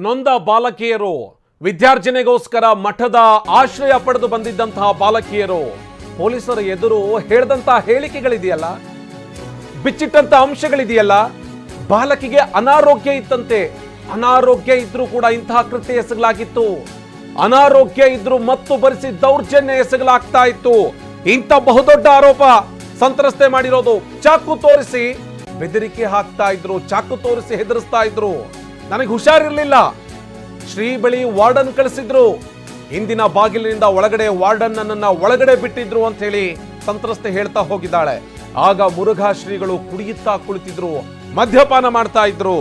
ನೊಂದ ಬಾಲಕಿಯರು ವಿದ್ಯಾರ್ಜನೆಗೋಸ್ಕರ ಮಠದ ಆಶ್ರಯ ಪಡೆದು ಬಂದಿದ್ದಂತಹ ಬಾಲಕಿಯರು ಪೊಲೀಸರ ಎದುರು ಹೇಳಿದಂತಹ ಹೇಳಿಕೆಗಳಿದೆಯಲ್ಲ, ಬಿಚ್ಚಿಟ್ಟಂತ ಅಂಶಗಳಿದೆಯಲ್ಲ, ಬಾಲಕಿಗೆ ಅನಾರೋಗ್ಯ ಇತ್ತಂತೆ. ಅನಾರೋಗ್ಯ ಇದ್ರೂ ಕೂಡ ಇಂತಹ ಕೃತ್ಯ ಎಸಗಲಾಗಿತ್ತು. ಅನಾರೋಗ್ಯ ಇದ್ರೂ ಮತ್ತು ಬರಿಸಿ ದೌರ್ಜನ್ಯ ಎಸಗಲಾಗ್ತಾ ಇತ್ತು. ಇಂಥ ಬಹುದೊಡ್ಡ ಆರೋಪ ಸಂತ್ರಸ್ತೆ ಮಾಡಿರೋದು. ಚಾಕು ತೋರಿಸಿ ಬೆದರಿಕೆ ಹಾಕ್ತಾ ಇದ್ರು, ಚಾಕು ತೋರಿಸಿ ಹೆದರಿಸ್ತಾ ಇದ್ರು. ನನಗೆ ಹುಷಾರಿರ್ಲಿಲ್ಲ, ಶ್ರೀ ಬಳಿ ವಾರ್ಡನ್ ಕಳಿಸಿದ್ರು, ಇಂದಿನ ಬಾಗಿಲಿನಿಂದ ಒಳಗಡೆ ವಾರ್ಡನ್ ನನ್ನನ್ನ ಒಳಗಡೆ ಬಿಟ್ಟಿದ್ರು ಅಂತ ಹೇಳಿ ಸಂತ್ರಸ್ತೆ ಹೇಳ್ತಾ ಹೋಗಿದ್ದಾಳೆ. ಆಗ ಮುರುಘಾ ಶ್ರೀಗಳು ಕುಡಿಯುತ್ತಾ ಕುಳಿತಿದ್ರು, ಮದ್ಯಪಾನ ಮಾಡ್ತಾ ಇದ್ರು.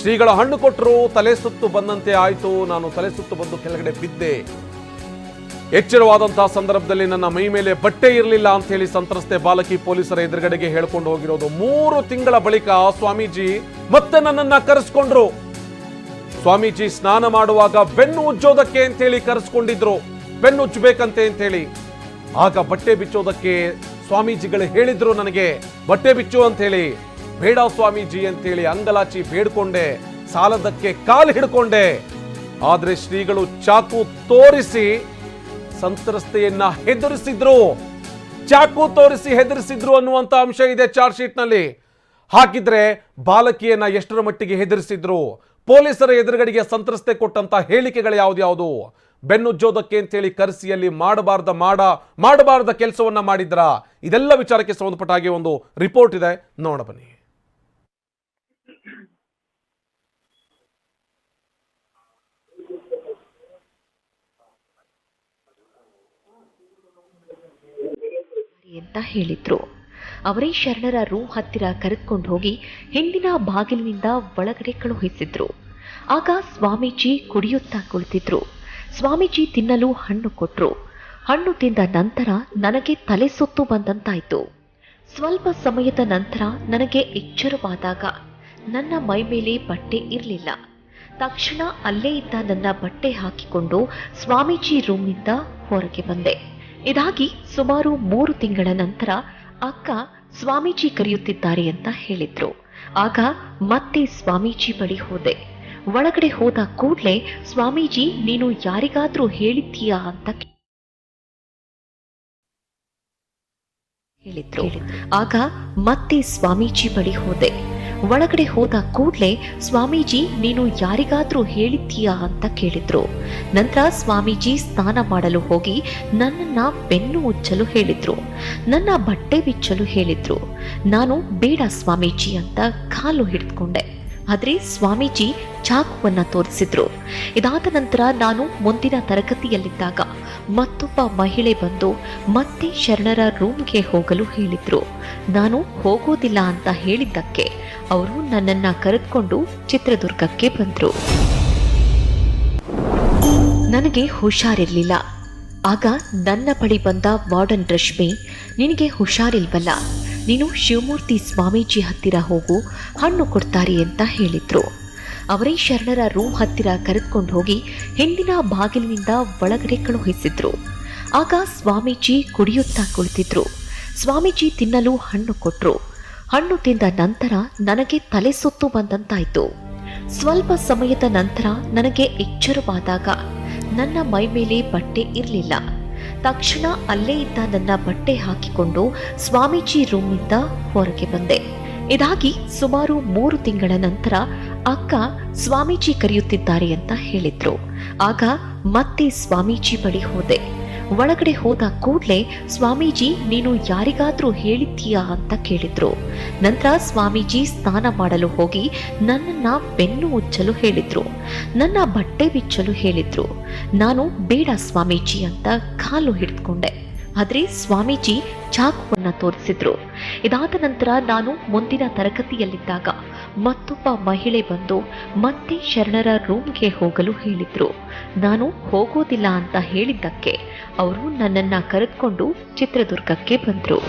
ಶ್ರೀಗಳು ಹಣ್ಣು ಕೊಟ್ಟರು, ತಲೆ ಸುತ್ತು ಬಂದಂತೆ ಆಯ್ತು. ನಾನು ತಲೆ ಸುತ್ತು ಬಂದು ಕೆಳಗಡೆ ಬಿದ್ದೆ. ಎಚ್ಚರವಾದಂತಹ ಸಂದರ್ಭದಲ್ಲಿ ನನ್ನ ಮೈ ಮೇಲೆ ಬಟ್ಟೆ ಇರಲಿಲ್ಲ ಅಂತ ಹೇಳಿ ಸಂತ್ರಸ್ತೆ ಬಾಲಕಿ ಪೊಲೀಸರ ಎದುರುಗಡೆಗೆ ಹೇಳ್ಕೊಂಡು ಹೋಗಿರೋದು. 3 ತಿಂಗಳ ಬಳಿಕ ಸ್ವಾಮೀಜಿ ಮತ್ತೆ ನನ್ನನ್ನ ಕರೆಸ್ಕೊಂಡ್ರು. ಸ್ವಾಮೀಜಿ ಸ್ನಾನ ಮಾಡುವಾಗ ಬೆನ್ನು ಉಜ್ಜೋದಕ್ಕೆ ಅಂತ ಹೇಳಿ ಕರೆಸ್ಕೊಂಡಿದ್ರು, ಬೆನ್ನು ಉಜ್ಜಬೇಕಂತೆ ಅಂತ ಹೇಳಿ. ಆಗ ಬಟ್ಟೆ ಬಿಚ್ಚೋದಕ್ಕೆ ಸ್ವಾಮೀಜಿಗಳು ಹೇಳಿದ್ರು ನನಗೆ, ಬಟ್ಟೆ ಬಿಚ್ಚು ಅಂತ ಹೇಳಿ. ಬೇಡ ಸ್ವಾಮೀಜಿ ಅಂತ ಹೇಳಿ ಅಂಗಲಾಚಿ ಬೇಡ್ಕೊಂಡೆ, ಸಾಲದಕ್ಕೆ ಕಾಲು ಹಿಡ್ಕೊಂಡೆ. ಆದ್ರೆ ಶ್ರೀಗಳು ಚಾಕು ತೋರಿಸಿ ಸಂತ್ರಸ್ತೆಯನ್ನ ಹೆದರಿಸಿದ್ರು. ಚಾಕು ತೋರಿಸಿ ಹೆದರಿಸಿದ್ರು ಅನ್ನುವಂತ ಅಂಶ ಇದೆ ಚಾರ್ಜ್ ಶೀಟ್ ನಲ್ಲಿ. ಹಾಕಿದ್ರೆ ಬಾಲಕಿಯನ್ನ ಎಷ್ಟರ ಮಟ್ಟಿಗೆ ಹೆದರಿಸಿದ್ರು, ಪೊಲೀಸರ ಎದುರುಗಡೆಗೆ ಸಂತ್ರಸ್ತೆ ಕೊಟ್ಟಂತ ಹೇಳಿಕೆಗಳು ಯಾವ್ದು, ಬೆನ್ನುಜ್ಜೋದಕ್ಕೆ ಅಂತ ಹೇಳಿ ಕರೆಸಿಯಲ್ಲಿ ಮಾಡಬಾರ್ದ ಕೆಲಸವನ್ನ ಮಾಡಿದ್ರ, ಇದೆಲ್ಲ ವಿಚಾರಕ್ಕೆ ಸಂಬಂಧಪಟ್ಟ ಹಾಗೆ ಒಂದು ರಿಪೋರ್ಟ್ ಇದೆ, ನೋಡ ಬನ್ನಿ. ಅಂತ ಹೇಳಿದ್ರು. ಅವರೇ ಶರಣರ ರೂಮ್ ಹತ್ತಿರ ಕರೆದುಕೊಂಡು ಹೋಗಿ ಹಿಂದಿನ ಬಾಗಿಲಿನಿಂದ ಒಳಗಡೆ ಕಳುಹಿಸಿದ್ರು. ಆಗ ಸ್ವಾಮೀಜಿ ಕುಡಿಯುತ್ತಾ ಕುಳಿತಿದ್ರು. ಸ್ವಾಮೀಜಿ ತಿನ್ನಲು ಹಣ್ಣು ಕೊಟ್ರು. ಹಣ್ಣು ತಿಂದ ನಂತರ ನನಗೆ ತಲೆ ಸುತ್ತು ಬಂದಂತಾಯ್ತು. ಸ್ವಲ್ಪ ಸಮಯದ ನಂತರ ನನಗೆ ಎಚ್ಚರವಾದಾಗ ನನ್ನ ಮೈ ಮೇಲೆ ಬಟ್ಟೆ ಇರಲಿಲ್ಲ. ತಕ್ಷಣ ಅಲ್ಲೇ ಇದ್ದ ನನ್ನ ಬಟ್ಟೆ ಹಾಕಿಕೊಂಡು ಸ್ವಾಮೀಜಿ ರೂಮ್ನಿಂದ ಹೊರಗೆ ಬಂದೆ. ಇದಾಗಿ ಸುಮಾರು 3 ತಿಂಗಳ ನಂತರ ಅಕ್ಕ ಸ್ವಾಮೀಜಿ ಕರೆಯುತ್ತಿದ್ದಾರೆ ಅಂತ ಹೇಳಿದ್ರು. ಆಗ ಮತ್ತೆ ಸ್ವಾಮೀಜಿ ಬಳಿ ಹೋದೆ. ಒಳಗಡೆ ಹೋದ ಕೂಡಲೇ ಸ್ವಾಮೀಜಿ ನೀನು ಯಾರಿಗಾದ್ರೂ ಹೇಳಿದ್ದೀಯಾ ಅಂತ ಹೇಳಿದ್ರು. ಆಗ ಮತ್ತೆ ಸ್ವಾಮೀಜಿ ಬಳಿ ಹೋದೆ. ಒಳಗಡೆ ಹೋದ ಕೂಡಲೇ ಸ್ವಾಮೀಜಿ ನೀನು ಯಾರಿಗಾದ್ರೂ ಹೇಳಿದ್ದೀಯಾ ಅಂತ ಕೇಳಿದ್ರು. ನಂತರ ಸ್ವಾಮೀಜಿ ಸ್ನಾನ ಮಾಡಲು ಹೋಗಿ ನನ್ನನ್ನ ಬೆನ್ನು ಉಜ್ಜಲು ಹೇಳಿದ್ರು, ನನ್ನ ಬಟ್ಟೆ ಬಿಚ್ಚಲು ಹೇಳಿದ್ರು. ನಾನು ಬೇಡ ಸ್ವಾಮೀಜಿ ಅಂತ ಕಾಲು ಹಿಡಿದುಕೊಂಡೆ. ಆದ್ರೆ ಸ್ವಾಮೀಜಿ ಚಾಕುವನ್ನ ತೋರಿಸಿದ್ರು. ಇದಾದ ನಂತರ ನಾನು ಮುಂದಿನ ತರಗತಿಯಲ್ಲಿದ್ದಾಗ ಮತ್ತೊಬ್ಬ ಮಹಿಳೆ ಬಂದು ಮತ್ತೆ ಶರಣರ ರೂಮ್ಗೆ ಹೋಗಲು ಹೇಳಿದ್ರು. ನಾನು ಹೋಗೋದಿಲ್ಲ ಅಂತ ಹೇಳಿದ್ದಕ್ಕೆ ಅವರು ನನ್ನನ್ನ ಕರೆದುಕೊಂಡು ಚಿತ್ರದುರ್ಗಕ್ಕೆ ಬಂದ್ರು. ನನಗೆ ಹುಷಾರಿರ್ಲಿಲ್ಲ. ಆಗ ನನ್ನ ಬಳಿ ಬಂದ ವಾರ್ಡನ್ ರಶ್ಮಿ, ನಿನಗೆ ಹುಷಾರಿಲ್ವಲ್ಲ, ನೀನು ಶಿವಮೂರ್ತಿ ಸ್ವಾಮೀಜಿ ಹತ್ತಿರ ಹೋಗು, ಹಣ್ಣು ಕೊಡ್ತಾರೆ ಅಂತ ಹೇಳಿದ್ರು. ಅವರೇ ಶರಣರ ರೂಮ್ ಹತ್ತಿರ ಕರೆದುಕೊಂಡು ಹೋಗಿ ಹಿಂದಿನ ಬಾಗಿಲಿನಿಂದ ಒಳಗಡೆ ಕಳುಹಿಸಿದ್ರು. ಆಗ ಸ್ವಾಮೀಜಿ ಕುಡಿಯುತ್ತಾ ಕುಳಿತಿದ್ರು. ಸ್ವಾಮೀಜಿ ತಿನ್ನಲು ಹಣ್ಣು ಕೊಟ್ರು. ಹಣ್ಣು ತಿಂದ ನಂತರ ನನಗೆ ತಲೆ ಸುತ್ತು ಬಂದಂತಾಯ್ತು. ಸ್ವಲ್ಪ ಸಮಯದ ನಂತರ ನನಗೆ ಎಚ್ಚರವಾದಾಗ ನನ್ನ ಮೈ ಮೇಲೆ ಬಟ್ಟೆ ಇರಲಿಲ್ಲ. ತಕ್ಷಣ ಅಲ್ಲೇ ಇದ್ದ ನನ್ನ ಬಟ್ಟೆ ಹಾಕಿಕೊಂಡು ಸ್ವಾಮೀಜಿ ರೂಮ್ನಿಂದ ಹೊರಗೆ ಬಂದೆ. ಇದಾಗಿ ಸುಮಾರು 3 ತಿಂಗಳ ನಂತರ ಅಕ್ಕ ಸ್ವಾಮೀಜಿ ಕರೆಯುತ್ತಿದ್ದಾರೆ ಅಂತ ಹೇಳಿದ್ರು. ಆಗ ಮತ್ತೆ ಸ್ವಾಮೀಜಿ ಬಳಿ ಹೋದೆ. ಒಳಗಡೆ ಹೋದ ಕೂಡಲೇ ಸ್ವಾಮೀಜಿ ನೀನು ಯಾರಿಗಾದ್ರೂ ಹೇಳಿದ್ದೀಯಾ ಅಂತ ಕೇಳಿದ್ರು. ನಂತರ ಸ್ವಾಮೀಜಿ ಸ್ನಾನ ಮಾಡಲು ಹೋಗಿ ನನ್ನನ್ನ ಬೆನ್ನು ಉಜ್ಜಲು ಹೇಳಿದ್ರು, ನನ್ನ ಬಟ್ಟೆ ಬಿಚ್ಚಲು ಹೇಳಿದ್ರು. ನಾನು ಬೇಡ ಸ್ವಾಮೀಜಿ ಅಂತ ಕಾಲು ಹಿಡಿದುಕೊಂಡೆ. ಆದ್ರೆ ಸ್ವಾಮೀಜಿ ಚಾಕುವನ್ನ ತೋರಿಸಿದ್ರು. ಇದಾದ ನಂತರ ನಾನು ಮುಂದಿನ ತರಗತಿಯಲ್ಲಿದ್ದಾಗ ಮತ್ತೊಬ್ಬ ಮಹಿಳೆ ಬಂದು ಮತ್ತೆ ಶರಣರ ರೂಮ್ಗೆ ಹೋಗಲು ಹೇಳಿದ್ರು. ನಾನು ಹೋಗೋದಿಲ್ಲ ಅಂತ ಹೇಳಿದ್ದಕ್ಕೆ ಅವರು ನನ್ನನ್ನ ಕರೆದುಕೊಂಡು ಚಿತ್ರದುರ್ಗಕ್ಕೆ ಬಂದ್ರು.